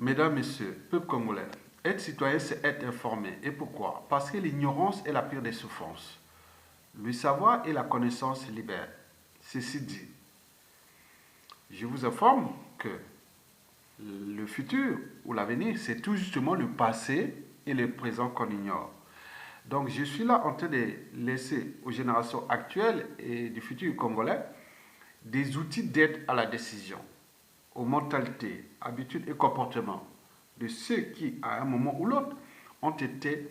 Mesdames, Messieurs, peuple congolais, être citoyen, c'est être informé. Et pourquoi? Parce que l'ignorance est la pire des souffrances. Le savoir et la connaissance libèrent. Ceci dit, je vous informe que le futur ou l'avenir, c'est tout justement le passé et le présent qu'on ignore. Donc je suis là en train de laisser aux générations actuelles et du futur congolais des outils d'aide à la décision, aux mentalités, habitudes et comportements de ceux qui, à un moment ou l'autre, ont été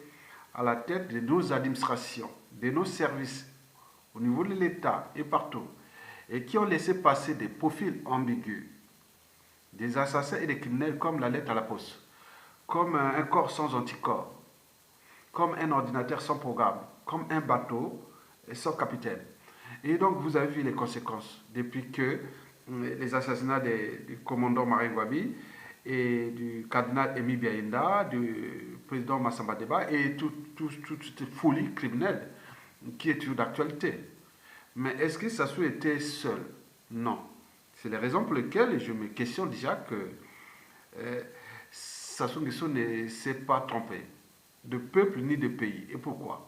à la tête de nos administrations, de nos services, au niveau de l'État et partout, et qui ont laissé passer des profils ambigus, des assassins et des criminels comme la lettre à la poste, comme un corps sans anticorps, comme un ordinateur sans programme, comme un bateau sans capitaine. Et donc vous avez vu les conséquences depuis que les assassinats du commandant Marine Gwabi et du cardinal Emi Biaïnda, du président Massamba Deba et toute cette folie criminelle qui est toujours d'actualité. Mais est-ce que Sassou était seul? Non. C'est les raisons pour lesquelles je me questionne déjà que Sassou Nguesso ne s'est pas trompé de peuple ni de pays. Et pourquoi?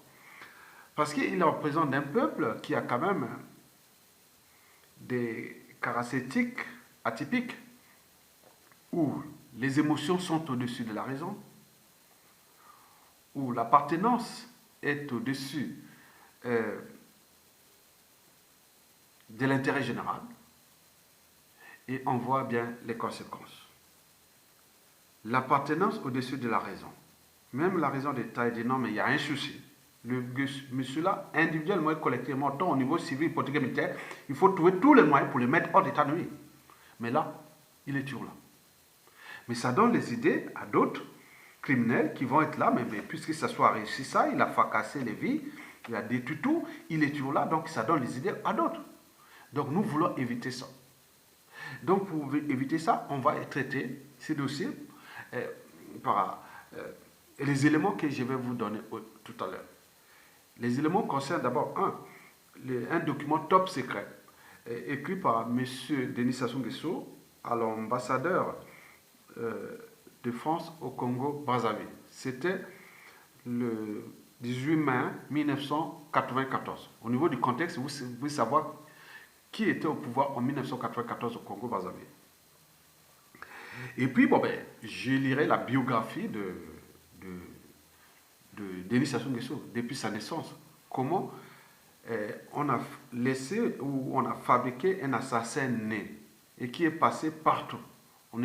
Parce qu'il représente un peuple qui a quand même des caractéristiques atypiques où les émotions sont au-dessus de la raison, où l'appartenance est au-dessus de l'intérêt général, et on voit bien les conséquences. L'appartenance au-dessus de la raison. Même la raison d'État dit non, mais il y a un souci. Monsieur-là, individuellement et collectivement, tant au niveau civil, politique et militaire, il faut trouver tous les moyens pour le mettre hors d'état de nuire. Mais là, il est toujours là. Mais ça donne les idées à d'autres criminels qui vont être là, mais puisque ça soit réussi ça, il a fracassé les vies, il a détruit tout, il est toujours là, donc ça donne les idées à d'autres. Donc nous voulons éviter ça. Donc pour éviter ça, on va traiter ces dossiers par les éléments que je vais vous donner tout à l'heure. Les éléments concernent d'abord un document top secret écrit par M. Denis Sassou Nguesso à l'ambassadeur de France au Congo-Brazzaville. C'était le 18 mai 1994. Au niveau du contexte, vous pouvez savoir qui était au pouvoir en 1994 au Congo-Brazzaville. Et puis, je lirai la biographie de Denis Sassou Nguesso depuis sa naissance. Comment on a laissé ou on a fabriqué un assassin né et qui est passé partout en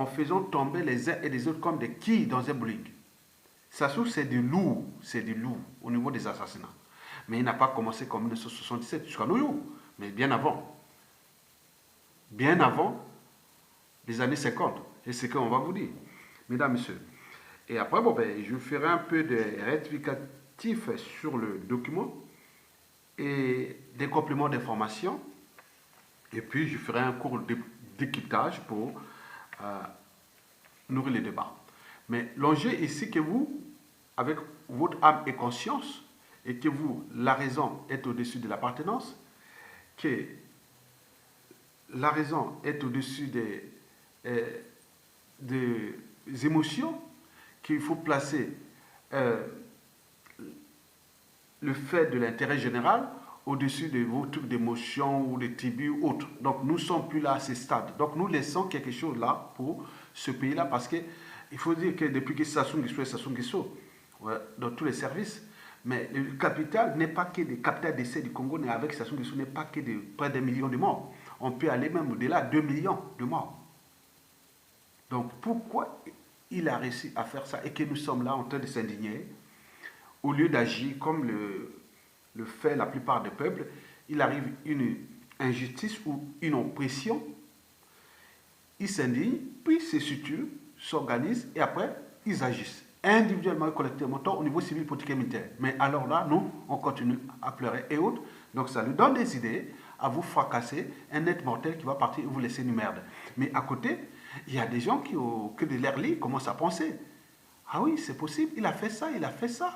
faisant tomber les uns et les autres comme des quilles dans un bowling. Sassou, c'est du lourd au niveau des assassinats. Mais il n'a pas commencé comme 1977 jusqu'à nos jours, mais bien avant les années 50. C'est ce qu'on va vous dire, mesdames, messieurs. Et après, je ferai un peu de rectificatif sur le document et des compléments d'information. Et puis, je ferai un cours d'équipage pour nourrir les débats. Mais l'enjeu ici, que vous, avec votre âme et conscience, et que vous, la raison est au-dessus de l'appartenance, que la raison est au-dessus des émotions, qu'il faut placer le fait de l'intérêt général au-dessus de vos trucs d'émotions ou de tribus ou autres. Donc nous ne sommes plus là à ce stade. Donc nous laissons quelque chose là pour ce pays-là parce qu'il faut dire que depuis que Sassou Nguesso, dans tous les services, mais le capital n'est pas que des capitales d'essai du Congo, mais avec Sassou Nguesso n'est pas que de près d'un million de morts. On peut aller même au-delà de 2 millions de morts. Donc pourquoi il a réussi à faire ça et que nous sommes là en train de s'indigner, au lieu d'agir comme le fait la plupart des peuples, il arrive une injustice ou une oppression, ils s'indignent, puis se structurent, s'organisent et après ils agissent individuellement et collectivement, tant au niveau civil, politique et militaire. Mais alors là, nous, on continue à pleurer et autres. Donc ça lui donne des idées à vous fracasser, un être mortel qui va partir et vous laisser une merde. Mais à côté, il y a des gens qui, au cœur de leur lit, commencent à penser. Ah oui, c'est possible, il a fait ça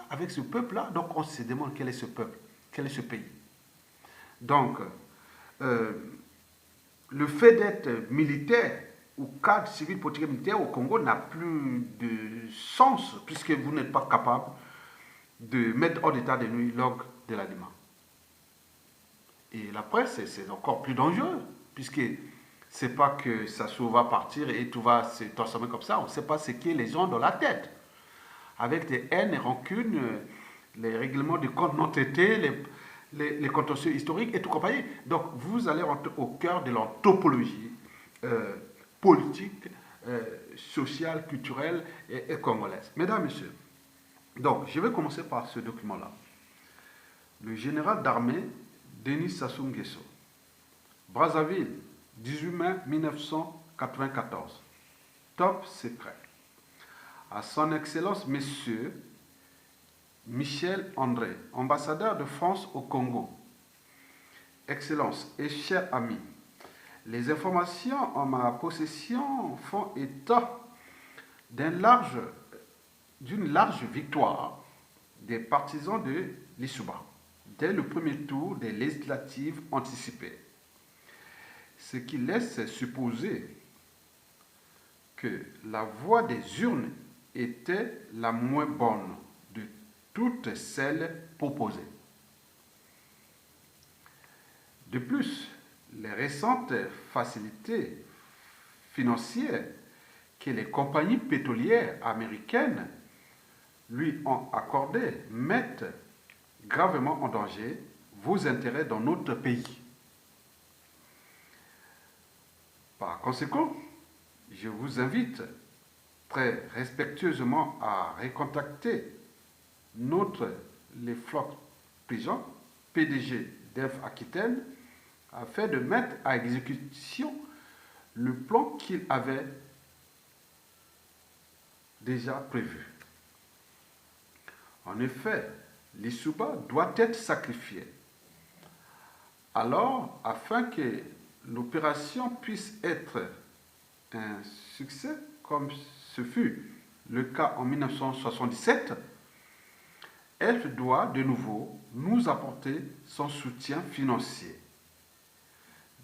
avec ce peuple-là. Donc on se demande quel est ce peuple, quel est ce pays. Donc, le fait d'être militaire ou cadre civil, politique et militaire au Congo n'a plus de sens puisque vous n'êtes pas capable de mettre hors d'état de nuit l'orgue de l'aliment. Et la presse, c'est encore plus dangereux puisque c'est pas que ça va partir et tout va se transformer comme ça. On ne sait pas ce que les gens ont dans la tête. Avec des haines et rancunes, les règlements de comptes non traités, les contentieux historiques et tout compagnie. Donc vous allez rentrer au cœur de l'anthropologie politique, sociale, culturelle et congolaise. Mesdames, Messieurs, donc je vais commencer par ce document-là. Le général d'armée Denis Sassou Nguesso, Brazzaville, 18 mai 1994. Top secret. À son Excellence, Monsieur Michel André, ambassadeur de France au Congo. Excellence et chers amis, les informations en ma possession font état d'une large victoire des partisans de l'Issouba dès le premier tour des législatives anticipées. Ce qui laisse supposer que la voie des urnes était la moins bonne de toutes celles proposées. De plus, les récentes facilités financières que les compagnies pétrolières américaines lui ont accordées mettent gravement en danger vos intérêts dans notre pays. Par conséquent, je vous invite très respectueusement à recontacter les Flocs Prigent, PDG d'EF Aquitaine, afin de mettre à exécution le plan qu'il avait déjà prévu. En effet, l'Issouba doit être sacrifié. Alors, afin que l'opération puisse être un succès, comme ce fut le cas en 1977, elle doit de nouveau nous apporter son soutien financier.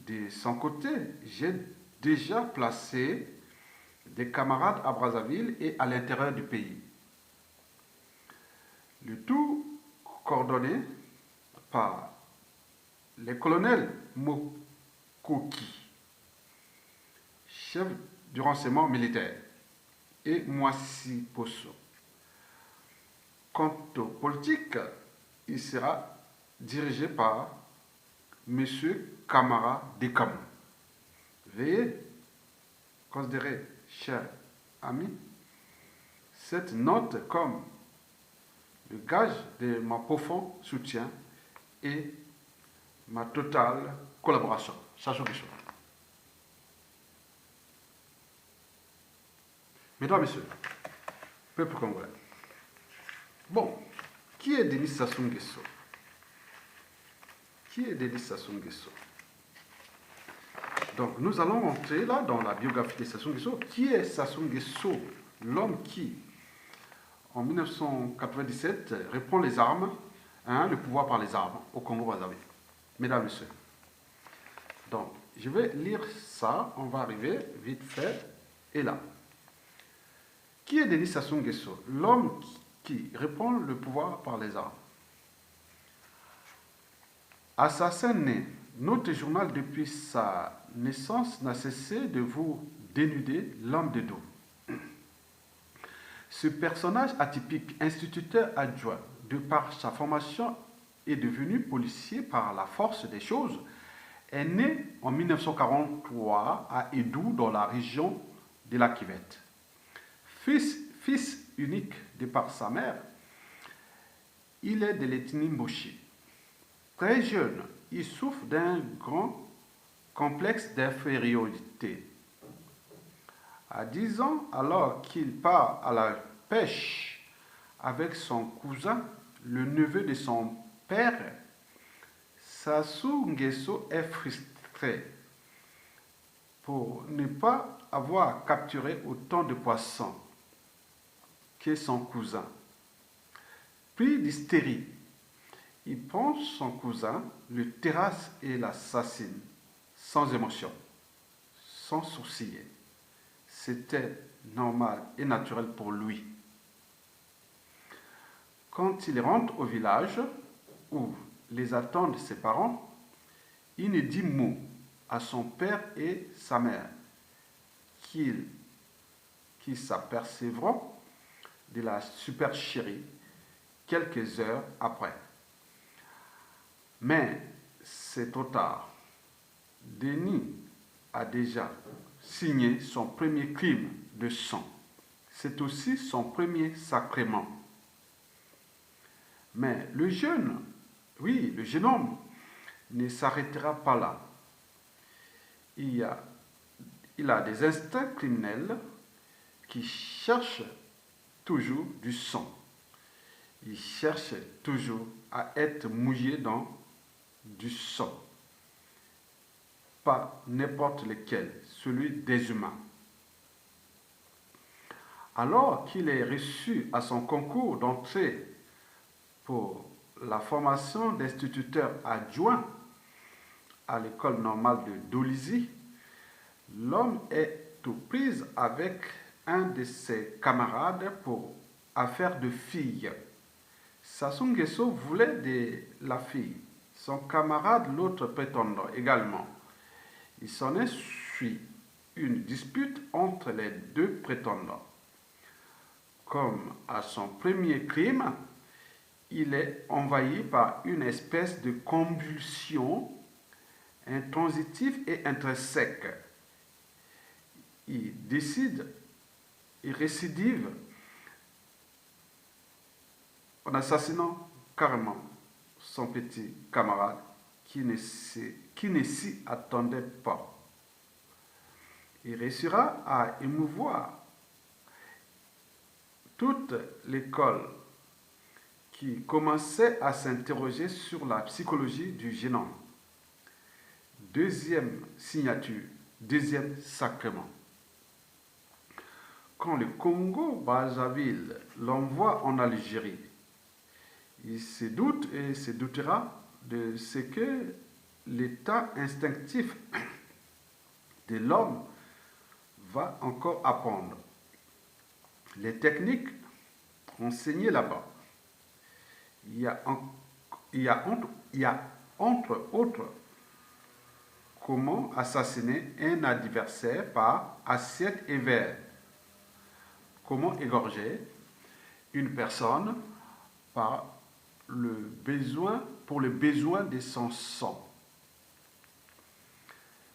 De son côté, j'ai déjà placé des camarades à Brazzaville et à l'intérieur du pays. Le tout coordonné par les colonels Mokoki, chef du renseignement militaire, et Moissi Posso. Quant aux politiques, il sera dirigé par M. Kamara Dekamou. Veuillez considérer, chers amis, cette note comme le gage de mon profond soutien et ma totale collaboration. Sassou Nguesso. Mesdames, Messieurs, peuple congolais. Bon, qui est Denis Sassou Nguesso? Qui est Denis Sassou Nguesso? Donc, nous allons entrer là dans la biographie de Sassou Nguesso. Qui est Sassou Nguesso? L'homme qui, en 1997, reprend les armes, le pouvoir par les armes au Congo-Brazzaville. Mesdames et Messieurs. Donc, je vais lire ça. On va arriver vite fait. Et là. Qui est Denis Sassou Nguesso? L'homme qui reprend le pouvoir par les armes. Assassin né, notre journal depuis sa naissance n'a cessé de vous dénuder l'homme de dos. Ce personnage atypique, instituteur adjoint, de par sa formation est devenu policier par la force des choses, est né en 1943 à Edou dans la région de la Kivette. Fils unique de par sa mère, il est de l'ethnie Mboshi. Très jeune, il souffre d'un grand complexe d'infériorité. À 10 ans, alors qu'il part à la pêche avec son cousin, le neveu de son père, Sassou Nguesso est frustré pour ne pas avoir capturé autant de poissons que son cousin. Pris d'hystérie, il prend son cousin, le terrasse et l'assassine, sans émotion, sans sourciller. c'était normal et naturel pour lui. Quand il rentre au village où les attendent ses parents, il ne dit mot à son père et sa mère qui s'apercevront de la supercherie quelques heures après. Mais c'est trop tard. Denis a déjà signé son premier crime de sang. C'est aussi son premier sacrement. Mais le jeune homme ne s'arrêtera pas là. Il a des instincts criminels qui cherchent toujours du sang. Il cherche toujours à être mouillé dans du sang. Pas n'importe lequel, celui des humains. Alors qu'il est reçu à son concours d'entrée pour la formation d'instituteur adjoint à l'école normale de Dolisie, l'homme est aux prises avec un de ses camarades pour affaire de fille. Sassou Nguesso voulait de la fille. Son camarade, l'autre prétendant également. Il s'en est suivi une dispute entre les deux prétendants. Comme à son premier crime, il est envahi par une espèce de convulsion intransitive et intrinsèque. Il décide et récidive en assassinant carrément son petit camarade qui ne s'y attendait pas. Il réussira à émouvoir toute l'école qui commençait à s'interroger sur la psychologie du jeune homme. Deuxième signature, deuxième sacrement. Quand le Congo-Brazzaville l'envoie en Algérie, il se doute et se doutera de ce que l'état instinctif de l'homme va encore apprendre. Les techniques enseignées là-bas. Il y a entre autres comment assassiner un adversaire par assiette et verre. Comment égorger une personne pour le besoin de son sang.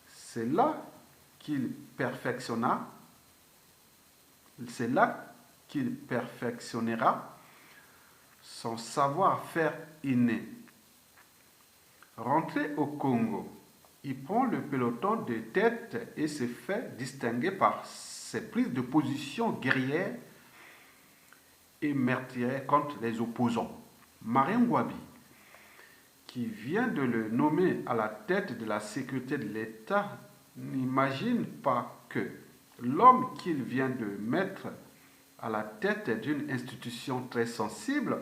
C'est là qu'il perfectionnera son savoir-faire inné. Rentré au Congo, il prend le peloton de tête et se fait distinguer par ses prises de position guerrières et meurtrières contre les opposants. Marien Ngouabi, qui vient de le nommer à la tête de la sécurité de l'État, n'imagine pas que l'homme qu'il vient de mettre à la tête d'une institution très sensible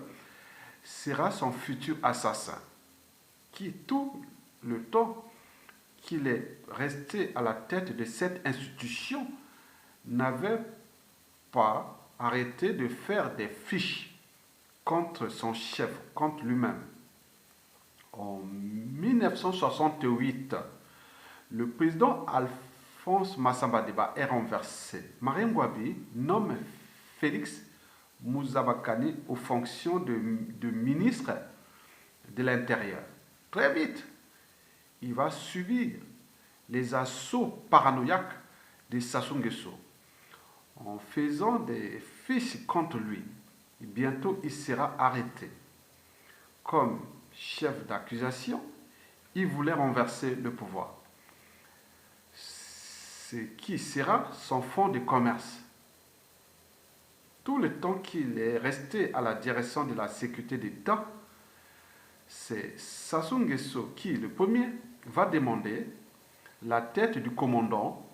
sera son futur assassin, qui tout le temps qu'il est resté à la tête de cette institution n'avait pas arrêté de faire des fiches contre son chef, contre lui-même. En 1968, le président Alphonse Massamba Deba est renversé. Marien Ngouabi nomme Félix Mouzabakani aux fonctions de ministre de l'Intérieur. Très vite, il va subir les assauts paranoïaques de Sassou Nguesso en faisant des fiches contre lui. Et bientôt, il sera arrêté. Comme chef d'accusation, il voulait renverser le pouvoir. Ce qui sera son fonds de commerce. Tout le temps qu'il est resté à la direction de la sécurité d'État, c'est Sassou Nguesso qui, le premier, va demander la tête du commandant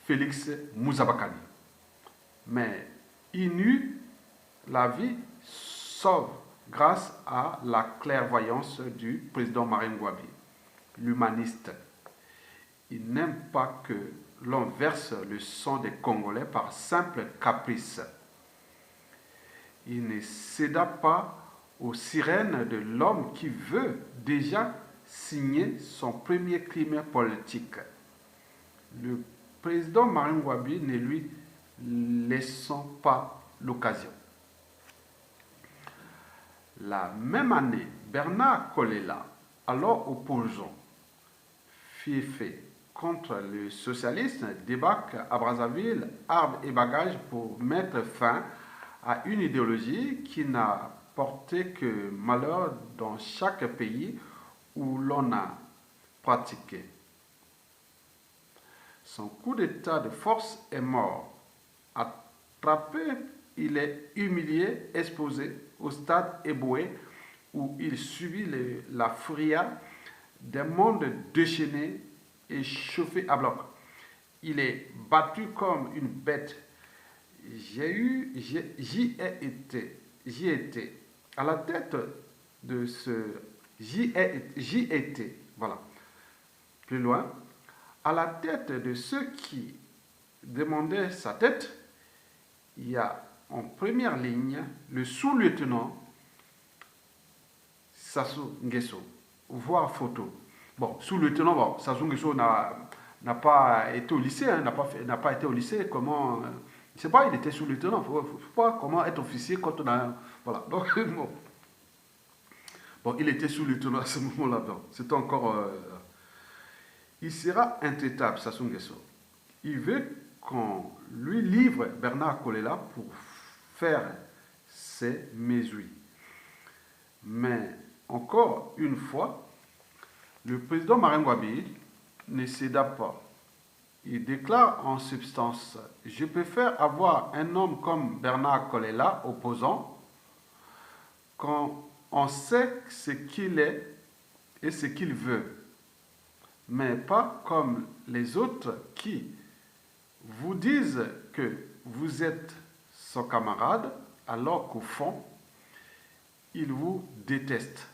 Félix Mouzabakani. Mais il n'eut la vie sauve grâce à la clairvoyance du président Marien Ngouabi, l'humaniste. Il n'aime pas que l'on verse le sang des Congolais par simple caprice. Il ne céda pas aux sirènes de l'homme qui veut déjà signer son premier crime politique. Le président Marine Ngouabi ne lui laissant pas l'occasion. La même année, Bernard Kolela, alors opposant fiefé contre le socialisme, débarque à Brazzaville, armes et bagages pour mettre fin à une idéologie qui n'a porté que malheur dans chaque pays où l'on a pratiqué. Son coup d'état de force est mort. Attrapé, il est humilié, exposé au stade Eboué où il subit la fureur d'un monde déchaîné et chauffé à bloc. Il est battu comme une bête. J'y ai été. À la tête de ce... J'y étais. Voilà. Plus loin. À la tête de ceux qui demandaient sa tête, il y a en première ligne le sous-lieutenant Sassou Nguesso. Voir photo. Bon, sous-lieutenant, bon, Sassou Nguesso n'a pas été au lycée, hein, n'a pas été au lycée. Comment... je ne sais pas, il était sous-lieutenant. Il ne faut pas comment être officier quand on a... Voilà. Donc, bon, il était sous-lieutenant à ce moment-là. C'était encore... il sera intraitable, Sassou Nguesso. Il veut qu'on lui livre Bernard Kolela pour faire ses mesures. Mais encore une fois, le président Marine Ngouabi ne céda pas. Il déclare en substance: je préfère avoir un homme comme Bernard Kolela opposant, quand on sait ce qu'il est et ce qu'il veut, mais pas comme les autres qui vous disent que vous êtes son camarade alors qu'au fond, il vous déteste.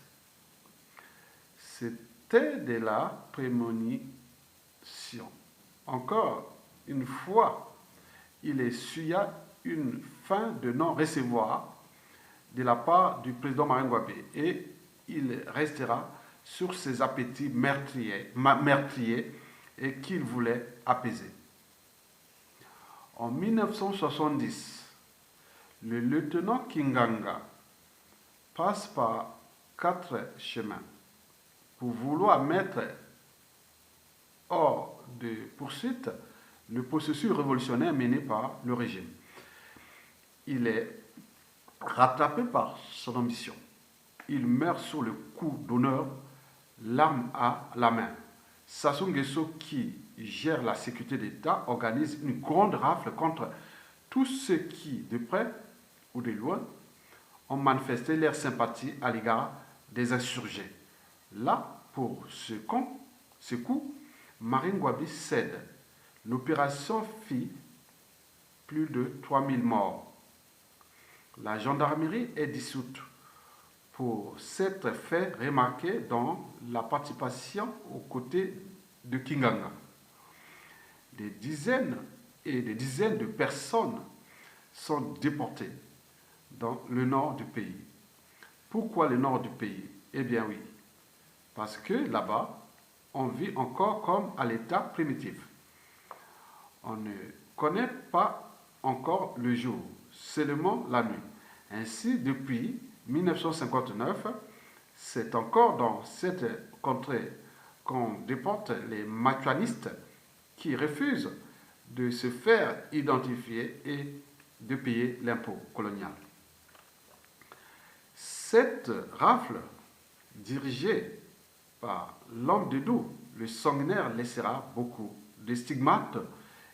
C'était de la prémonition. Encore une fois, il essuya une fin de non-recevoir de la part du président Marine Ngouabi et il restera sur ses appétits meurtriers et qu'il voulait apaiser. En 1970, le lieutenant Kinganga passe par 4 chemins pour vouloir mettre hors de poursuite le processus révolutionnaire mené par le régime. Il est rattrapé par son ambition. Il meurt sur le coup d'honneur, l'arme à la main. Sassou Nguesso, qui gère la sécurité d'État, organise une grande rafle contre tous ceux qui, de près ou de loin, ont manifesté leur sympathie à l'égard des insurgés. Là, pour ce coup, Marine Ngouabi cède. L'opération fit plus de 3000 morts. La gendarmerie est dissoute pour s'être fait remarquer dans la participation aux côtés de Kinganga. Des dizaines et des dizaines de personnes sont déportées dans le nord du pays. Pourquoi le nord du pays? Eh bien oui, parce que là-bas, on vit encore comme à l'état primitif. On ne connaît pas encore le jour, seulement la nuit. Ainsi, depuis 1959, c'est encore dans cette contrée qu'on déporte les matuanistes qui refusent de se faire identifier et de payer l'impôt colonial. Cette rafle, dirigée par l'homme de Dou, le sanguinaire, laissera beaucoup de stigmates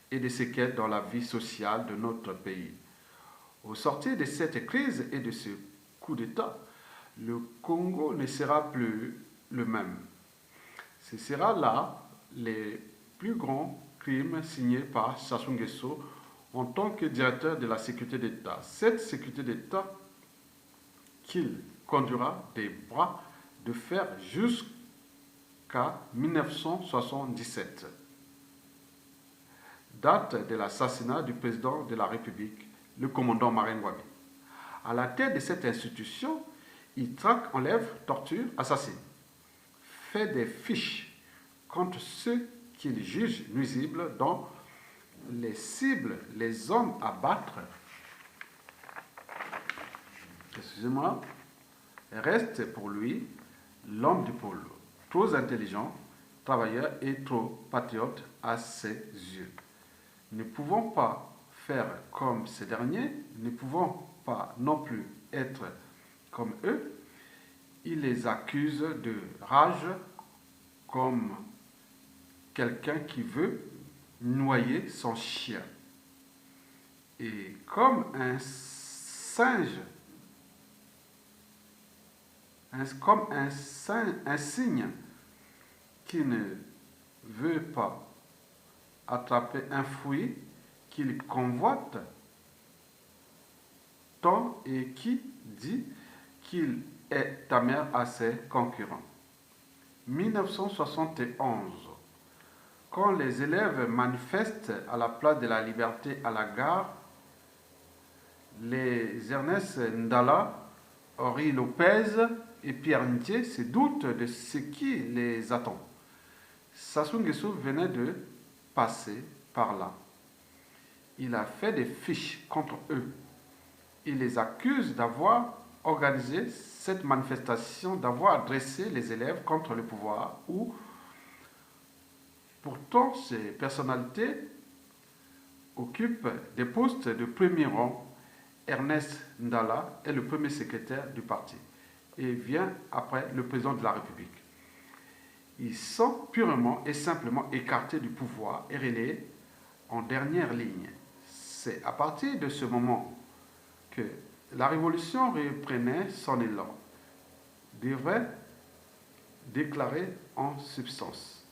et de séquelles dans la vie sociale de notre pays. Au sortir de cette crise et de ce coup d'État, le Congo ne sera plus le même. Ce sera là les plus grands crimes signés par Sassou Nguesso en tant que directeur de la sécurité d'État. Cette sécurité d'État qu'il conduira des bras de fer jusqu'à 1977. date de l'assassinat du président de la République, le commandant Martin Ngouabi. À la tête de cette institution, il traque, enlève, torture, assassine, fait des fiches contre ceux qu'il juge nuisibles, dont les cibles, les hommes à battre, excusez-moi, reste pour lui l'homme du pôle, trop intelligent, travailleur et trop patriote à ses yeux. Ne pouvons pas faire comme ces derniers, ne pouvons pas non plus être comme eux, il les accuse de rage comme quelqu'un qui veut noyer son chien. Et comme un singe, comme un cygne qui ne veut pas attraper un fruit qu'il convoite tant et qui dit qu'il est amer à ses concurrents. 1971, quand les élèves manifestent à la place de la Liberté à la gare, les Ernest Ndala, Henri Lopez et Pierre Ndié se doutent de ce qui les attend. Sassou Nguesso venait de passer par là. Il a fait des fiches contre eux. Il les accuse d'avoir organisé cette manifestation, d'avoir dressé les élèves contre le pouvoir, où pourtant ces personnalités occupent des postes de premier rang. Ernest Ndala est le premier secrétaire du parti et vient après le président de la République. Ils sont purement et simplement écartés du pouvoir et relayés en dernière ligne. C'est à partir de ce moment que la révolution reprenait son élan, devrait déclarer en substance.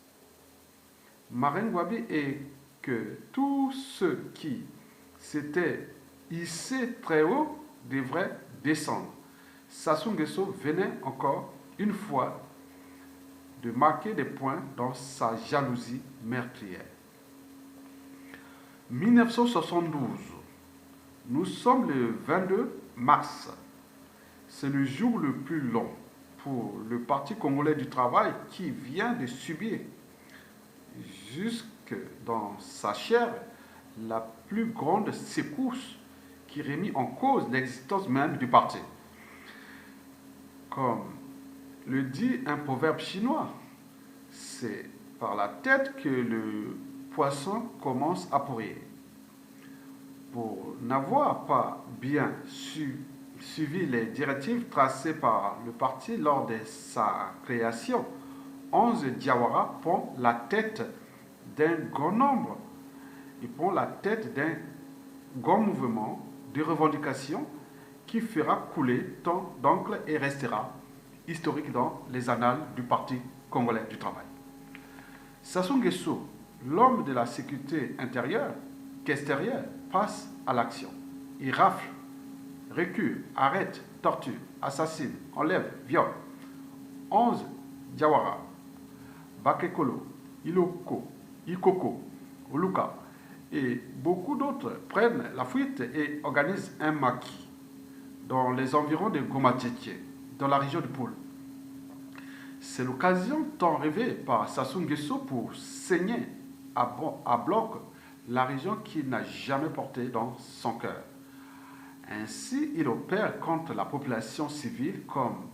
Martin Ngouabi et que tous ceux qui s'étaient hissés très haut devraient descendre. Sassou Nguesso venait encore une fois de marquer des points dans sa jalousie meurtrière. 1972, nous sommes le 22 mars. C'est le jour le plus long pour le Parti congolais du travail qui vient de subir jusque dans sa chair la plus grande secousse qui remet en cause l'existence même du parti. Comme le dit un proverbe chinois, c'est par la tête que le poisson commence à pourrir. Pour n'avoir pas bien suivi les directives tracées par le parti lors de sa création, 11 Diawara prend la tête d'un grand nombre. Il prend la tête d'un grand mouvement de revendication qui fera couler tant d'encre et restera historique dans les annales du Parti congolais du travail. Sassou Nguesso, l'homme de la sécurité intérieure qu'extérieure, passe à l'action. Il rafle, recule, arrête, torture, assassine, enlève, viole. 11 Diawara, Bakekolo, Iloko, Ikoko, Oluka et beaucoup d'autres prennent la fuite et organisent un maquis dans les environs de Goma-Tchétché, dans la région du Pôle. C'est l'occasion tant rêvée par Sassou Nguesso pour saigner à bloc la région qu'il n'a jamais portée dans son cœur. Ainsi, il opère contre la population civile comme,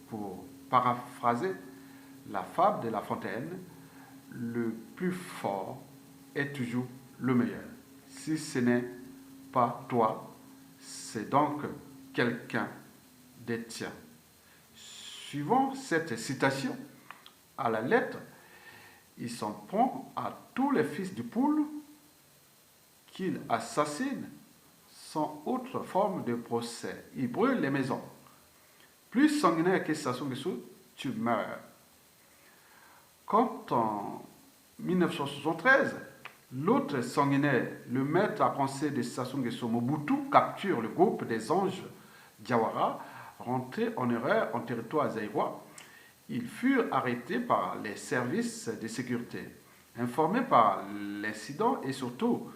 pour paraphraser la fable de La Fontaine, le plus fort est toujours le meilleur. Si ce n'est pas toi, c'est donc quelqu'un des tiens. Suivant cette citation, à la lettre, il s'en prend à tous les fils du Poule qu'il assassine sans autre forme de procès. Il brûle les maisons. Plus sanguinaire que Sassou Nguesso, tu meurs. Quand en 1973, l'autre sanguinaire, le maître à penser de Sassou Nguesso, Mobutu, capture le groupe des anges Diawara, rentrés en erreur en territoire zaïrois, ils furent arrêtés par les services de sécurité. Informé par l'incident et surtout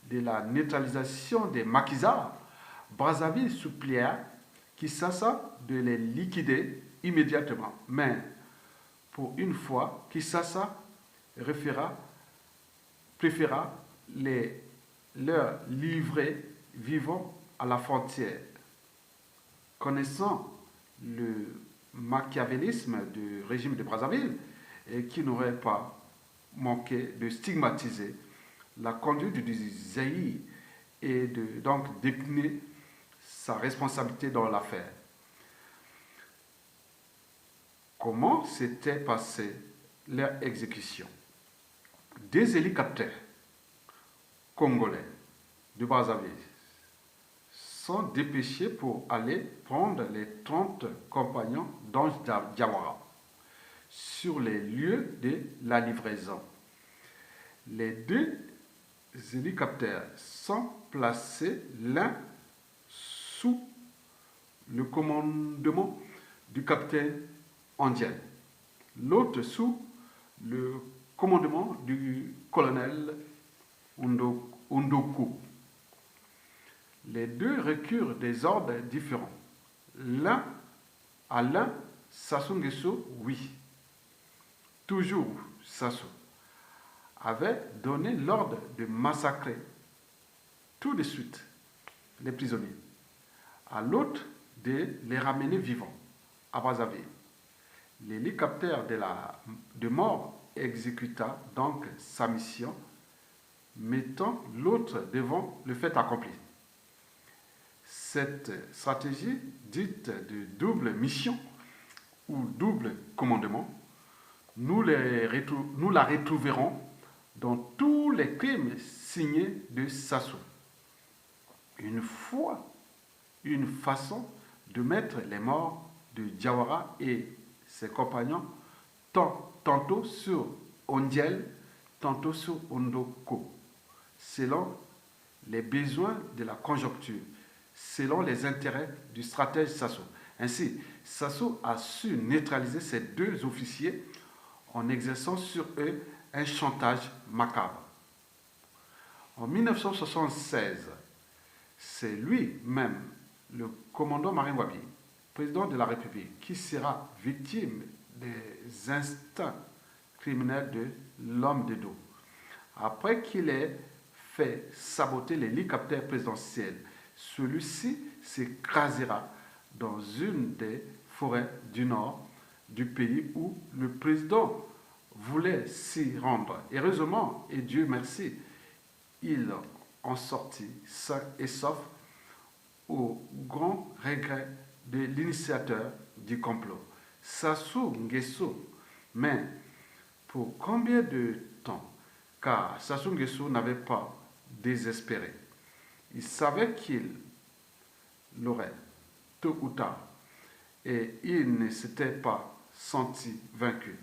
de la neutralisation des maquisards, Brazzaville supplia Kinshasa de les liquider immédiatement. Mais pour une fois, Kinshasa préféra leur livrer vivants à la frontière. Connaissant le machiavélisme du régime de Brazzaville, et qui n'aurait pas manqué de stigmatiser la conduite du Zaïre et de donc décliner sa responsabilité dans l'affaire. Comment s'était passée leur exécution? Des hélicoptères congolais de Brazzaville sont dépêchés pour aller prendre les 30 compagnons d'Ange Diawara sur les lieux de la livraison. Les deux hélicoptères sont placés l'un sous le commandement du capitaine Andiel, l'autre sous le commandement du colonel Undoku. Les deux reculent des ordres différents. L'un, Sassou Nguesso, oui, toujours Sassou, avait donné l'ordre de massacrer tout de suite les prisonniers, à l'autre de les ramener vivants à Brazzaville. L'hélicoptère de mort exécuta donc sa mission, mettant l'autre devant le fait accompli. Cette stratégie, dite de double mission ou double commandement, nous la retrouverons dans tous les crimes signés de Sassou. Une façon de mettre les morts de Diawara et ses compagnons tantôt sur Ondiel, tantôt sur Ondoko, selon les besoins de la conjoncture, selon les intérêts du stratège Sassou. Ainsi, Sassou a su neutraliser ces deux officiers en exerçant sur eux un chantage macabre. En 1976, c'est lui-même, le commandant Marine Wabi, président de la République, qui sera victime des instincts criminels de l'homme de dos. Après qu'il ait fait saboter l'hélicoptère présidentiel, celui-ci s'écrasera dans une des forêts du nord du pays où le président voulait s'y rendre. Heureusement, et Dieu merci, il en sortit sain et sauf au grand regret de l'initiateur du complot, Sassou Nguesso. Mais pour combien de temps? Car Sassou Nguesso n'avait pas désespéré. Il savait qu'il l'aurait tôt ou tard et il ne s'était pas senti vaincu.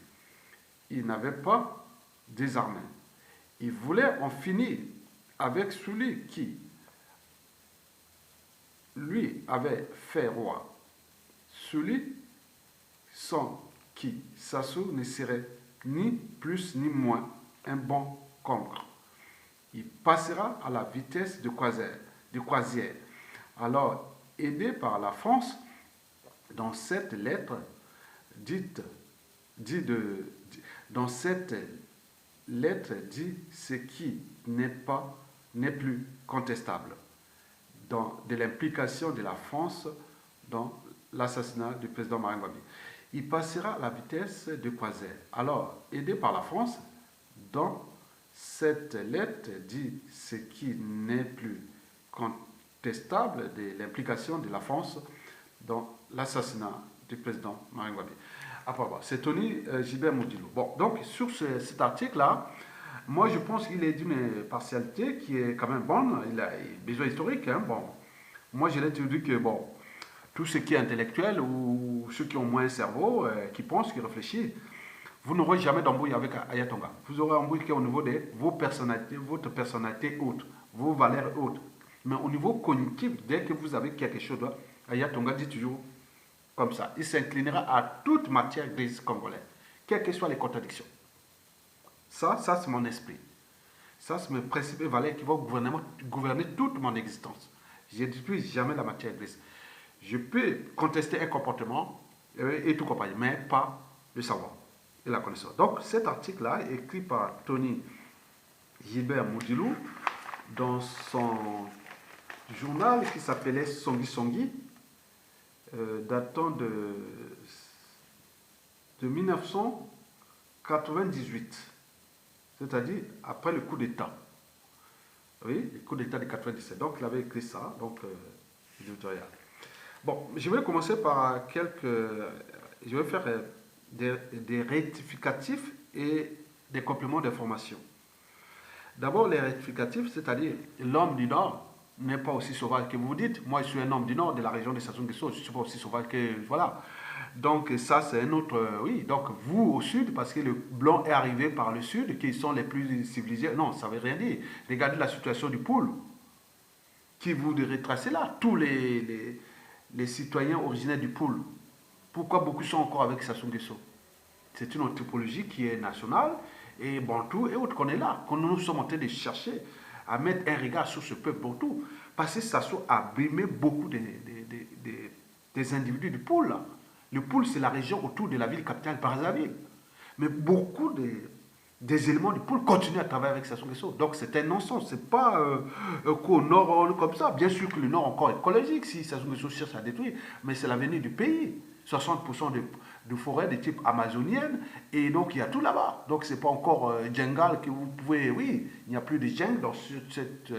Il n'avait pas désarmé. Il voulait en finir avec celui qui lui avait fait roi, celui sans qui Sassou ne serait ni plus ni moins un bon conquérant. Il passera à la vitesse de croisière. Alors, aidé par la France, dans cette lettre dans cette lettre dit ce qui n'est plus contestable de l'implication de la France dans l'assassinat du président Marine Wabi. Il passera à la vitesse de croisière. Alors, aidé par la France, dans cette lettre dit ce qui n'est plus contestable de l'implication de la France dans l'assassinat du président Marine Wabi. C'est Tony Gilbert Moudilou. Bon, donc sur cet article-là, moi je pense qu'il est d'une partialité qui est quand même bonne, il a besoin historique. Hein, bon. Moi je l'ai dit que bon, tout ce qui est intellectuel ou ceux qui ont moins un cerveau, qui pensent, qui réfléchissent, vous n'aurez jamais d'embrouille avec Ayatonga. Vous aurez un embrouille qui est au niveau de vos personnalités, votre personnalité haute, vos valeurs hautes. Mais au niveau cognitif, dès que vous avez quelque chose, Ayatonga dit toujours comme ça. Il s'inclinera à toute matière grise congolaise, quelles que soient les contradictions. Ça c'est mon esprit. Ça, c'est mes principes et valeurs qui vont gouverner toute mon existence. Je ne dis jamais la matière grise. Je peux contester un comportement et tout compagnie, mais pas le savoir et la connaissance. Donc, cet article-là, écrit par Tony Gilbert Moudilou, dans son journal qui s'appelait Songi Songi, datant de 1998, c'est-à-dire après le coup d'État. Oui, le coup d'État de 97. Donc, il avait écrit ça, donc, éditorial. Bon, je vais commencer par quelques. Je vais faire des rectificatifs et des compléments d'information. D'abord, les rectificatifs, c'est-à-dire l'homme du Nord n'est pas aussi sauvage que vous dites. Moi, je suis un homme du Nord, de la région de Sassou Nguesso, je ne suis pas aussi sauvage que. Voilà. Donc, ça, c'est un autre. Oui, donc vous au Sud, parce que le blanc est arrivé par le Sud, qui sont les plus civilisés. Non, ça ne veut rien dire. Regardez la situation du Poule, qui vous retracez là. Tous les citoyens originaires du Poule. Pourquoi beaucoup sont encore avec Sassou Nguesso? C'est une anthropologie qui est nationale et Bantou et autres qu'on est là, qu'on nous sommes en train de chercher à mettre un regard sur ce peuple Bantou. Parce que Sassou a abîmé beaucoup des individus du Poule. Là. Le Poule, c'est la région autour de la ville capitale Brazzaville. Mais beaucoup des éléments du Poule continuent à travailler avec Sassou Nguesso. Donc c'est un non-sens. C'est pas qu'au Nord, comme ça. Bien sûr que le Nord encore est écologique si Sassou Nguesso cherche à détruire, mais c'est l'avenir du pays. 60% de forêts de type amazonienne, et donc il y a tout là-bas. Donc c'est pas encore jungle que vous pouvez, oui, il n'y a plus de jungle dans cette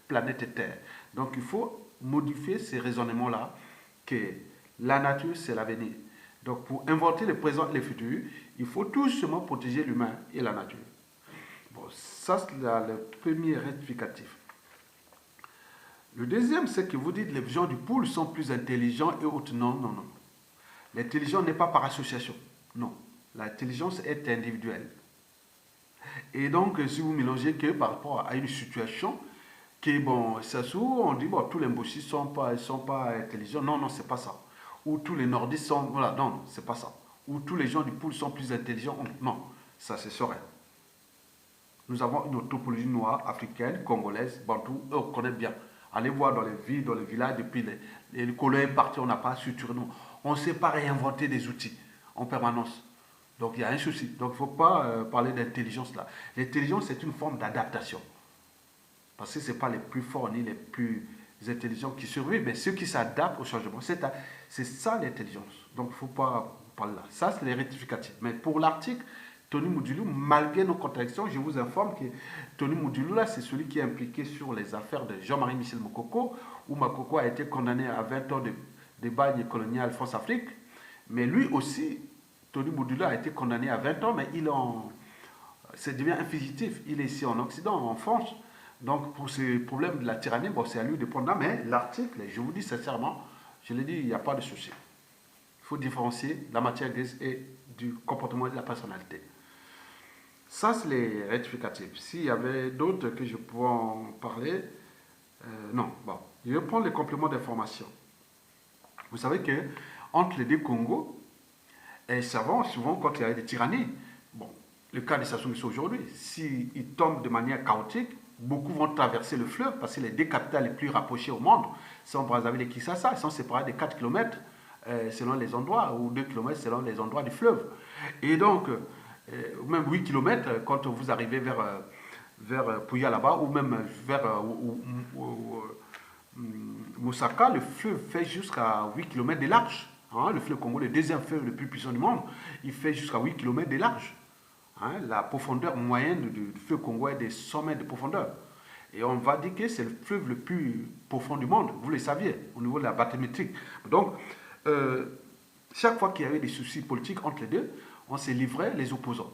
planète Terre. Donc il faut modifier ces raisonnements-là, que la nature c'est l'avenir. Donc pour inventer le présent et le futur, il faut tout simplement protéger l'humain et la nature. Bon, ça c'est le premier rectificatif. Le deuxième, c'est que vous dites que les gens du pool sont plus intelligents et autres. Non, non, non. L'intelligence n'est pas par association. Non. L'intelligence est individuelle. Et donc, si vous mélangez que par rapport à une situation, que bon, ça s'ouvre, on dit, bon, tous les Mbossis ne sont pas intelligents. Non, non, c'est pas ça. Ou tous les Nordistes sont, voilà, non, c'est pas ça. Ou tous les gens du pool sont plus intelligents. Non, ça, c'est serein. Nous avons une topologie noire, africaine, congolaise, bantou, eux, on connaît bien. Allez voir dans les villes, dans les villages, depuis les colons partis, on n'a pas structuré. On ne sait pas réinventer des outils en permanence. Donc il y a un souci. Donc il ne faut pas parler d'intelligence là. L'intelligence, c'est une forme d'adaptation. Parce que ce n'est pas les plus forts ni les plus intelligents qui survivent, mais ceux qui s'adaptent au changement. C'est ça l'intelligence. Donc il ne faut pas parler là. Ça, c'est les rectificatifs. Mais pour l'article, Tony Moudilou, malgré nos contradictions, je vous informe que Tony Moudilou, là, c'est celui qui est impliqué sur les affaires de Jean-Marie Michel Mokoko, où Mokoko a été condamné à 20 ans de bagne colonial France-Afrique. Mais lui aussi, Tony Moudilou a été condamné à 20 ans, mais ça devient un fugitif. Il est ici en Occident, en France. Donc, pour ces problèmes de la tyrannie, bon, c'est à lui de prendre là. Mais l'article, je vous dis sincèrement, je l'ai dit, il n'y a pas de souci. Il faut différencier la matière grise et du comportement et de la personnalité. Ça, c'est les rectificatifs. S'il y avait d'autres que je pouvais en parler, non. Bon, je vais prendre les compléments d'information. Vous savez que entre les deux Congos, et souvent quand il y a des tyrannies, bon, le cas de Sassou Nguesso aujourd'hui, s'il tombe de manière chaotique, beaucoup vont traverser le fleuve parce que les deux capitales les plus rapprochées au monde sont Brazzaville et Kinshasa. Ils sont séparés de 4 km selon les endroits, ou 2 km selon les endroits du fleuve. Et donc, même 8 km quand vous arrivez vers Pouya là-bas, ou même vers Moussaka, le fleuve fait jusqu'à 8 km de large. Hein, le fleuve Congo, le deuxième fleuve le plus puissant du monde, il fait jusqu'à 8 km de large. Hein, la profondeur moyenne du fleuve Congo est de 100 mètres de profondeur. Et on va dire que c'est le fleuve le plus profond du monde, vous le saviez, au niveau de la bathymétrie. Donc, chaque fois qu'il y avait des soucis politiques entre les deux, on s'est livré les opposants.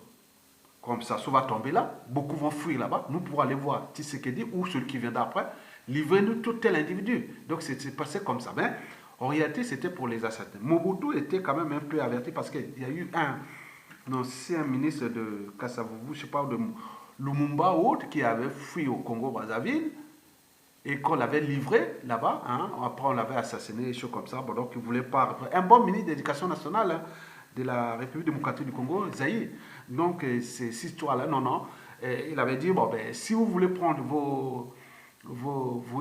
Comme ça va tomber là, beaucoup vont fuir là-bas, nous pourrons aller voir Tshisekedi ou celui qui vient d'après, livrez-nous tout tel individu. Donc c'est passé comme ça. Mais en réalité, c'était pour les assassins. Mobutu était quand même un peu averti parce qu'il y a eu un ancien ministre de Kasavubu, je ne sais pas, de Lumumba ou autre, qui avait fui au Congo-Brazzaville et qu'on l'avait livré là-bas. Hein. Après, on l'avait assassiné, des choses comme ça. Bon, donc, il ne voulait pas. Un bon ministre d'éducation nationale, hein, de la République démocratique du Congo, Zaïre. Donc, c'est cette histoire-là, non, non. Il avait dit, bon, ben, si vous voulez prendre vos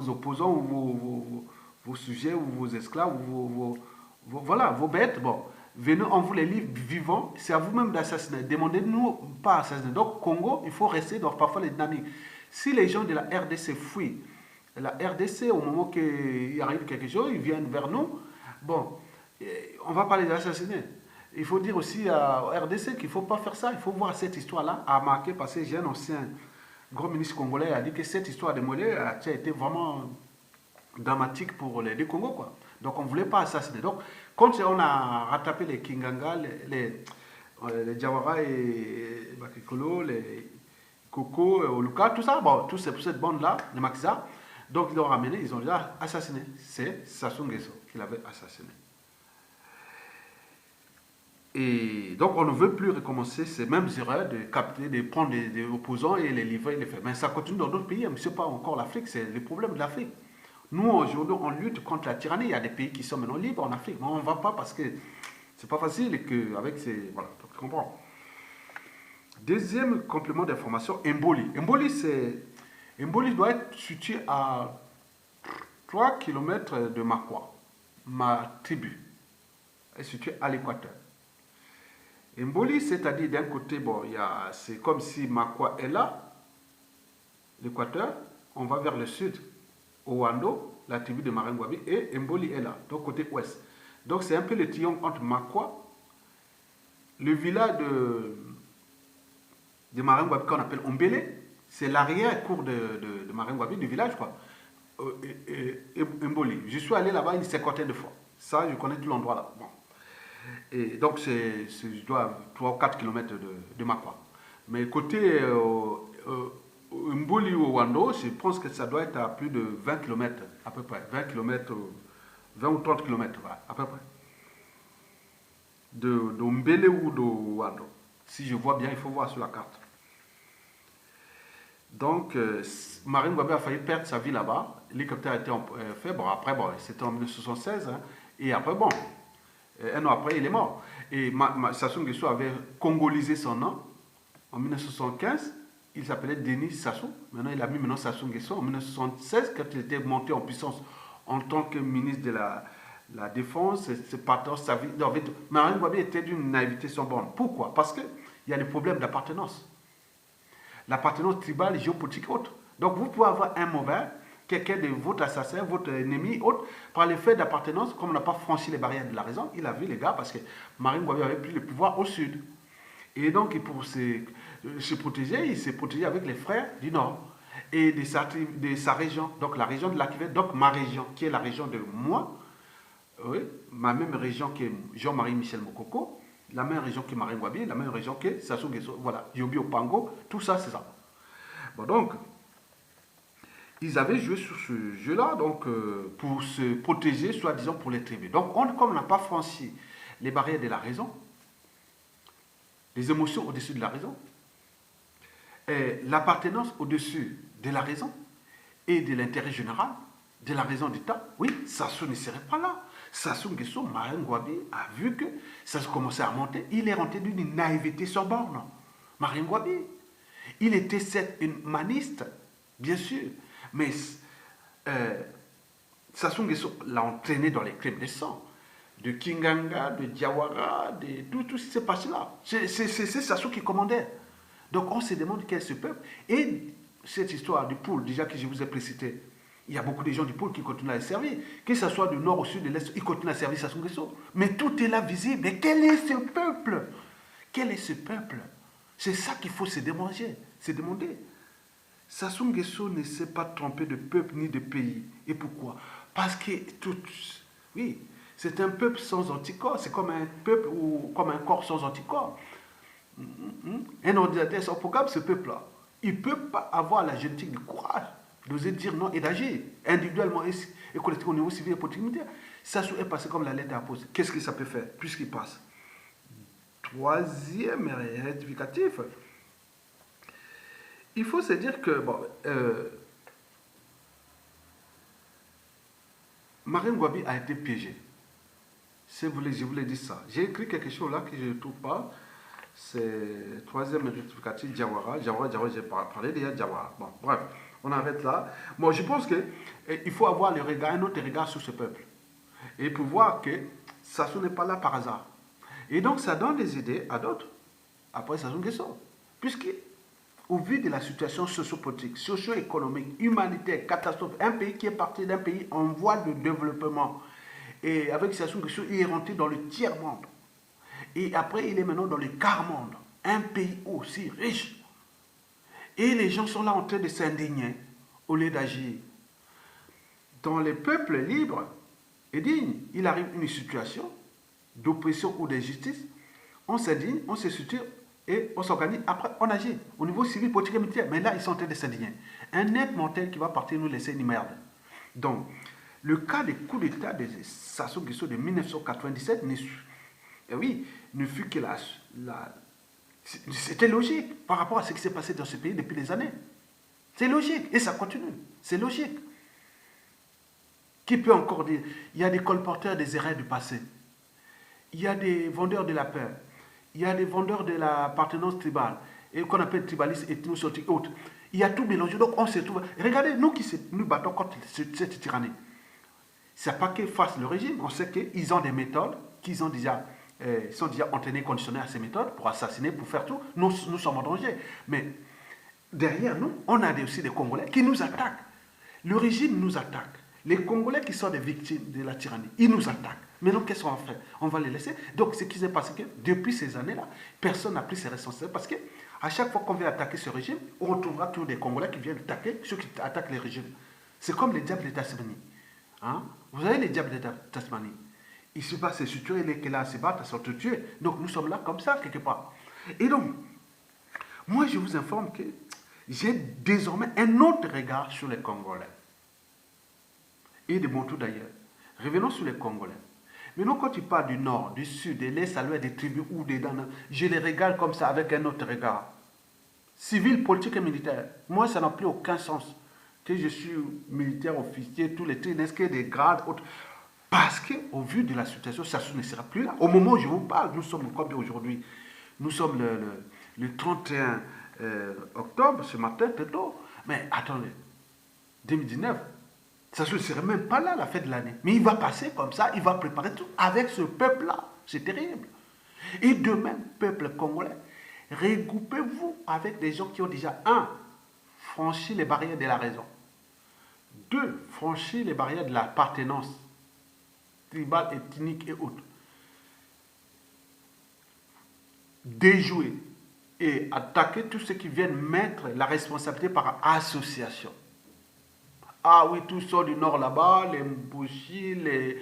opposants ou vos sujets ou vos esclaves ou voilà, vos bêtes, bon, venez, on vous les livre vivants, c'est à vous-même d'assassiner. Demandez-nous pas assassiner. Donc, Congo, il faut rester dans parfois les dynamiques. Si les gens de la RDC fuient, la RDC, au moment qu'il arrive quelque chose, ils viennent vers nous, bon, on ne va pas les assassiner. Il faut dire aussi à RDC qu'il ne faut pas faire ça. Il faut voir cette histoire-là à marquer parce que j'ai un ancien grand ministre congolais qui a dit que cette histoire de Molé a été vraiment dramatique pour les deux Congos, quoi. Donc on ne voulait pas assassiner. Donc quand on a rattrapé les Kinganga, les Diawara et Bakikolo, les Koko, Oluka, tout ça, bon, tout cette bande-là, les Makiza, donc ils l'ont ramené, ils ont déjà assassiné. C'est Sassou Nguesso qui l'avait assassiné. Et donc, on ne veut plus recommencer ces mêmes erreurs de capter, de prendre des opposants et les livrer, les faire. Mais ça continue dans d'autres pays, mais ce n'est pas encore l'Afrique, c'est le problème de l'Afrique. Nous, aujourd'hui, on lutte contre la tyrannie. Il y a des pays qui sont maintenant libres en Afrique. Mais on ne va pas parce que c'est pas facile et qu'avec ces. Voilà, tu comprends. Deuxième complément d'information, Mboli. Mboli doit être situé à 3 km de Makwa, ma tribu. Elle est située à l'équateur. Mboli, c'est-à-dire d'un côté, bon, c'est comme si Makwa est là, l'équateur, on va vers le sud, au Wando, la tribu de Marengwabi, et Mboli est là, donc côté ouest. Donc c'est un peu le triangle entre Makwa, le village de Marengwabi qu'on appelle Ombele, c'est l'arrière-cour de Marengwabi, du village, quoi. Et Mboli. Je suis allé là-bas une cinquantaine de fois. Ça, je connais tout l'endroit là. Bon. Et donc, je dois 3 ou 4 km de Makwa. Mais côté Mboli ou Wando, je pense que ça doit être à plus de 20 km à peu près. 20 km, 20 ou 30 km à peu près. De Mbele ou de Wando. Si je vois bien, il faut voir sur la carte. Donc, Marine Ngouabi a failli perdre sa vie là-bas. L'hélicoptère a été fait. Bon, après, bon, c'était en 1976. Hein, et après, bon, un an après, il est mort. Et Sassou Nguesso avait congolisé son nom en 1975. Il s'appelait Denis Sassou. Maintenant, il a mis Sassou Nguesso. En 1976, quand il était monté en puissance en tant que ministre de la Défense, c'est partant sa vie. Marine Ngouabi était d'une naïveté sans borne. Pourquoi? Parce qu'il y a des problèmes d'appartenance. L'appartenance tribale, géopolitique, autre. Donc vous pouvez avoir un mauvais, quelqu'un de votre assassin, votre ennemi, autre, par le fait d'appartenance, comme on n'a pas franchi les barrières de la raison, il a vu les gars parce que Marine Ngouabi avait pris le pouvoir au sud. Et donc pour se protéger, il s'est protégé avec les frères du nord et de sa région, donc la région de l'Akivette, donc ma région, qui est la région de moi, oui, ma même région qui est Jean-Marie Michel Mokoko, la même région que Marine Ngouabi, la même région que Sassou Nguesso, voilà, Yobi Opango, tout ça, c'est ça. Bon, donc, ils avaient joué sur ce jeu-là, donc, pour se protéger, soi-disant, pour les tribus. Donc, comme on n'a pas franchi les barrières de la raison, les émotions au-dessus de la raison, l'appartenance au-dessus de la raison et de l'intérêt général, de la raison d'État, oui, Sassou ne serait pas là. Sassou Nguesso, Marine Ngouabi, a vu que ça commençait à monter. Il est rentré d'une naïveté sans borne. Marine Ngouabi, il était certes une maniste, bien sûr, mais Sassou Nguesso l'a entraîné dans les crimes de sang. De Kinganga, de Diawara, de tout ce qui s'est passé là. C'est Sassou qui commandait. Donc on se demande quel est ce peuple. Et cette histoire du poule, déjà que je vous ai précité, il y a beaucoup de gens du pôle qui continuent à les servir. Que ce soit du nord au sud, de l'est, ils continuent à servir Sassou Nguesso. Mais tout est là visible. Mais quel est ce peuple? Quel est ce peuple? C'est ça qu'il faut se demander. Sassou Nguesso ne s'est pas trompé de peuple ni de pays. Et pourquoi? Parce que oui, c'est un peuple sans anticorps. C'est comme un peuple ou comme un corps sans anticorps. Un ordinateur sans programme, ce peuple-là. Il ne peut pas avoir la génétique du courage d'oser dire non et d'agir individuellement et collectivement au niveau civil et politique militaire. Sassou est passé comme la lettre à la poste. Qu'est-ce que ça peut faire puisqu'il passe? Troisième rectificatif. Il faut se dire que bon, Marine Ngouabi a été piégée. Si vous voulez, je voulais dire ça. J'ai écrit quelque chose là que je ne trouve pas. C'est troisième rectificatif Jawara. Jawara, j'ai parlé déjà de Jawara. Bon, bref, on arrête là. Bon, je pense qu'il faut avoir le regard, un autre regard sur ce peuple. Et pour voir que Sassou n'est pas là par hasard. Et donc, ça donne des idées à d'autres. Après Sassou Nguesso. Puisque, au vu de la situation sociopolitique, socio-économique, humanitaire, catastrophe, un pays qui est parti d'un pays en voie de développement, et avec Sassou Nguesso, il est rentré dans le tiers-monde. Et après, il est maintenant dans le quart-monde. Un pays aussi riche. Et les gens sont là en train de s'indigner au lieu d'agir. Dans les peuples libres et dignes, il arrive une situation d'oppression ou d'injustice. On s'indigne, on se structure et on s'organise. Après, on agit au niveau civil, politique et militaire. Mais là, ils sont en train de s'indigner. Un être mortel qui va partir nous laisser une merde. Donc, le cas des coups d'État de Sassou Nguesso de 1997 ne fut que c'était logique par rapport à ce qui s'est passé dans ce pays depuis des années. C'est logique et ça continue. C'est logique. Qui peut encore dire? Il y a des colporteurs des erreurs du passé. Il y a des vendeurs de la peur. Il y a des vendeurs de l'appartenance tribale et qu'on appelle tribalistes, ethno-sociaux et autres. Il y a tout mélangé. Donc on se trouve. Regardez, nous qui nous battons contre cette tyrannie. C'est pas qu'ils fassent le régime. On sait qu'ils ont des méthodes, qu'ils sont déjà entraînés, conditionnés à ces méthodes pour assassiner, pour faire tout. Nous sommes en danger. Mais derrière nous, on a aussi des Congolais qui nous attaquent. Le régime nous attaque. Les Congolais qui sont des victimes de la tyrannie, ils nous attaquent. Maintenant, qu'est-ce qu'on va faire? On va les laisser. Donc, ce qui s'est passé, que depuis ces années-là, personne n'a pris ses responsabilités parce qu'à chaque fois qu'on vient attaquer ce régime, on retrouvera toujours des Congolais qui viennent attaquer ceux qui attaquent les régimes. C'est comme les diables de Tasmanie. Hein? Vous avez les diables de Tasmanie. Ils se battent, c'est structuré, les qui là se battent, sont tués. Donc, nous sommes là comme ça, quelque part. Et donc, moi, je vous informe que j'ai désormais un autre regard sur les Congolais. Et de mon tour d'ailleurs. Revenons sur les Congolais. Maintenant, quand tu parles du nord, du sud, de l'est, à l'ouest, des tribus ou des danas, je les regarde comme ça avec un autre regard. Civil, politique et militaire. Moi, ça n'a plus aucun sens. Que je suis militaire, officier, tous les trinесques, des grades, autres. Parce qu'au vu de la situation, ça ne sera plus là. Au moment où je vous parle, nous sommes comme aujourd'hui. Nous sommes le 31 octobre, ce matin, très tôt. Mais attendez, 2019. Ça ne serait même pas là, la fête de l'année. Mais il va passer comme ça, il va préparer tout avec ce peuple-là. C'est terrible. Et de même, peuple congolais, regroupez-vous avec des gens qui ont déjà, franchi les barrières de la raison. 2, franchi les barrières de l'appartenance tribale, ethnique et autres. Déjouer et attaquer tous ceux qui viennent mettre la responsabilité par association. Ah oui, tous sont du nord là-bas, les Mbouchi, les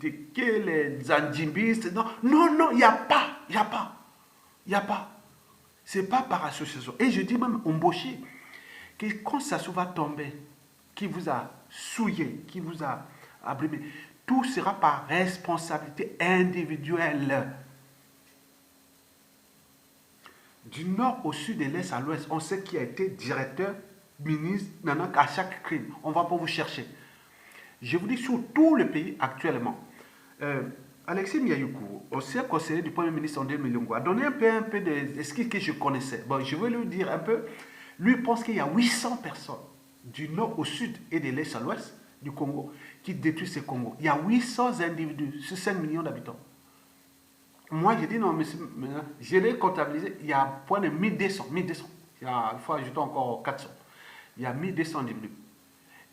Teke, les Zanjimbistes. Non, il n'y a pas. Il n'y a pas. Ce n'est pas par association. Et je dis même Mbouchi, que quand ça va tomber, qui vous a souillé, qui vous a abîmé, tout sera par responsabilité individuelle. Du nord au sud, de l'est à l'ouest, on sait qui a été directeur, ministre, à chaque crime. On ne va pas vous chercher. Je vous dis, sur tout le pays actuellement, Alexis Miayoukou, ancien conseiller du Premier ministre André Milongo, a donné un peu de ce que je connaissais. Bon, je vais lui dire un peu. Lui pense qu'il y a 800 personnes du nord au sud et de l'est à l'ouest du Congo qui détruisent ce Congo. Il y a 800 individus sur 5 millions d'habitants. Moi, j'ai dit non, mais je l'ai comptabilisé. Il y a point de 1200. Il faut ajouter encore 400. Il y a 1200 individus.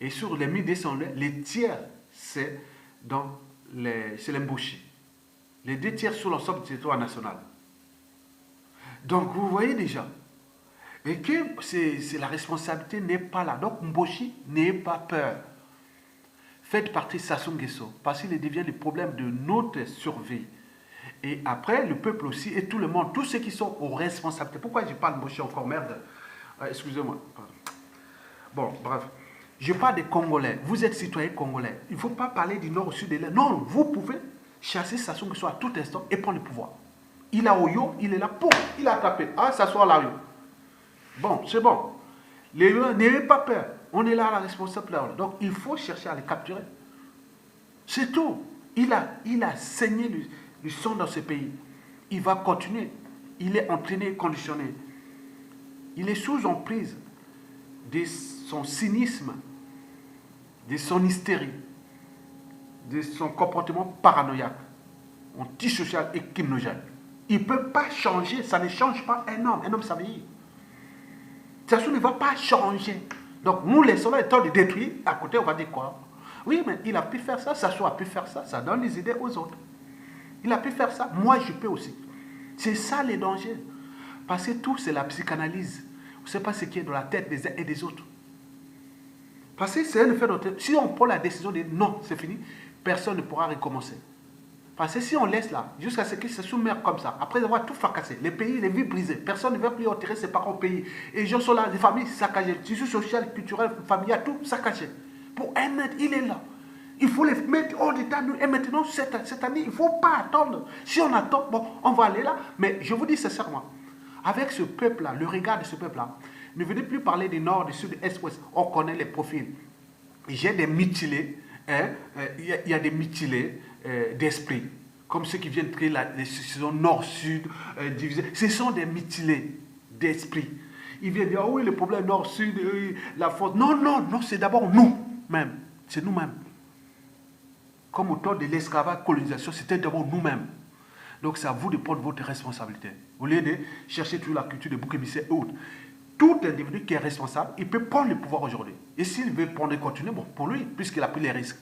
Et sur les 1200, les tiers, c'est les Mbouchi. Les 2 tiers sur l'ensemble du territoire national. Donc, vous voyez déjà. Et que la responsabilité n'est pas là. Donc, Mbouchi, n'ayez pas peur. Faites partie de Sassou Nguesso. Parce qu'il devient le problème de notre survie. Et après, le peuple aussi, et tout le monde, tous ceux qui sont aux responsabilités. Pourquoi je parle Mbouchi encore, merde? Excusez-moi. Bon, bref. Je parle des Congolais. Vous êtes citoyens congolais. Il ne faut pas parler du nord au sud de l'est. Non, vous pouvez chasser Sassou Nguesso à tout instant et prendre le pouvoir. Il a Oyo, il est là, pour, il a tapé. Ah, s'asseoir là, bon, c'est bon. Les gens, n'ayez pas peur. On est là à la responsable. Donc, il faut chercher à les capturer. C'est tout. Il a saigné le sang dans ce pays. Il va continuer. Il est entraîné et conditionné. Il est sous emprise de son cynisme, de son hystérie, de son comportement paranoïaque, antisocial et criminogène. Il ne peut pas changer, ça ne change pas un homme ça vieillit. Ça ne va pas changer. Donc nous laissons le temps de détruire, à côté on va dire quoi? Oui, mais il a pu faire ça, Sassou a pu faire ça, ça donne les idées aux autres. Il a pu faire ça, moi je peux aussi. C'est ça les dangers. Parce que tout c'est la psychanalyse. On ne sait pas ce qui est dans la tête des uns et des autres. Parce que c'est un effet d'autre. Si on prend la décision de non, c'est fini, personne ne pourra recommencer. Parce que si on laisse là, jusqu'à ce qu'ils se soumettent comme ça, après avoir tout fracassé, les pays, les vies brisées, personne ne veut plus enterrer ses parents au pays. Et les gens sont là, les familles saccagées, le tissu social, culturel, familial, tout saccagé. Pour un maître, il est là. Il faut les mettre hors d'état. Et maintenant, cette année, il ne faut pas attendre. Si on attend, bon, on va aller là. Mais je vous dis sincèrement, avec ce peuple-là, le regard de ce peuple-là, ne venez plus parler du nord, du sud, est, ouest. On connaît les profils. J'ai des mutilés, hein, y a des mutilés d'esprit, comme ceux qui viennent créer les décision nord-sud divisées. Ce sont des mutilés d'esprit. Ils viennent dire, oh oui, le problème nord-sud, la faute. Non, non, non, c'est d'abord nous-mêmes. C'est nous-mêmes. Comme au temps de l'esclavage, colonisation, c'était d'abord nous-mêmes. Donc c'est à vous de prendre votre responsabilité. Au lieu de chercher toujours la culture de bouc émissaire et autres. Tout individu qui est responsable, il peut prendre le pouvoir aujourd'hui. Et s'il veut prendre et continuer, bon, pour lui, puisqu'il a pris les risques.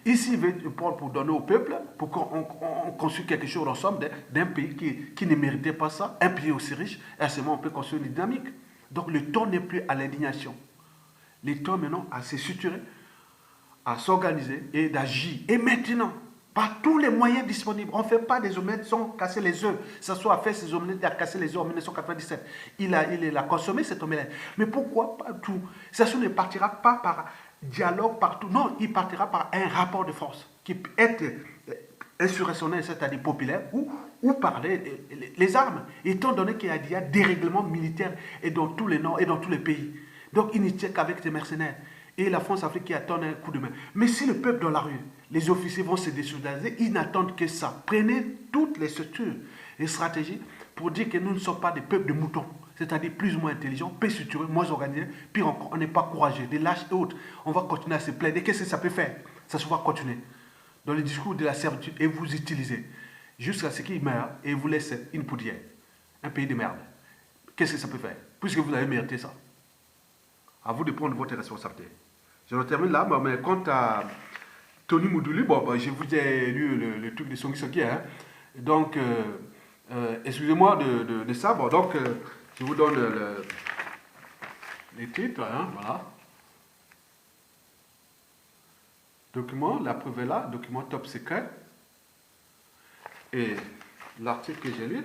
Et s'il veut prendre pour donner au peuple, pour qu'on construise quelque chose ensemble d'un pays qui ne méritait pas ça, un pays aussi riche, et seulement on peut construire une dynamique. Donc le temps n'est plus à l'indignation. Le temps maintenant à se structurer, à s'organiser et d'agir. Et maintenant, par tous les moyens disponibles. On ne fait pas des omelettes sans casser les œufs. Ça soit à faire ces omelettes et à casser les œufs en 1997. Il a consommé cette omelette. Mais pourquoi pas tout? Ça ne partira pas par dialogue partout. Non, il partira par un rapport de force qui peut être insurrectionnel, c'est-à-dire populaire, ou par les armes. Étant donné qu'il y a des règlements militaires et dans tous les nords et dans tous les pays. Donc il n'y tient qu'avec des mercenaires. Et la France-Afrique qui attend un coup de main. Mais si le peuple dans la rue, les officiers vont se désolidariser, ils n'attendent que ça. Prenez toutes les structures et stratégies pour dire que nous ne sommes pas des peuples de moutons. C'est-à-dire plus ou moins intelligents, plus structurés, moins organisés. Pire encore, on n'est pas courageux, des lâches et autres. On va continuer à se plaindre. Et qu'est-ce que ça peut faire? Ça se va continuer. Dans le discours de la servitude, et vous utilisez jusqu'à ce qu'il meure et vous laisse une poudière. Un pays de merde. Qu'est-ce que ça peut faire? Puisque vous avez mérité ça. À vous de prendre votre responsabilité. Je termine là, mais quant à Tony Moudouli, bon, je vous ai lu le truc de Songi Songi, hein. Donc, excusez-moi de ça, bon, donc, je vous donne les titres, hein, voilà. Document, la preuve est là, document top secret. Et l'article que j'ai lu.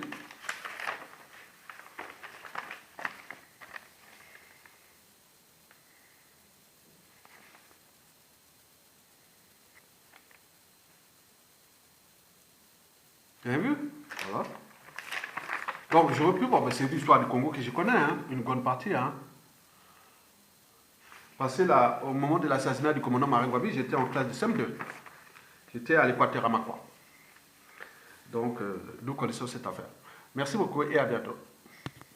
Vous avez vu? Voilà. Donc, je reprends, bon, c'est l'histoire du Congo que je connais, hein, une grande partie. Hein. Parce que là, au moment de l'assassinat du commandant Marc Ngouabi, j'étais en classe de CM2. J'étais à l'Équateur à Makwa. Donc, nous connaissons cette affaire. Merci beaucoup et à bientôt.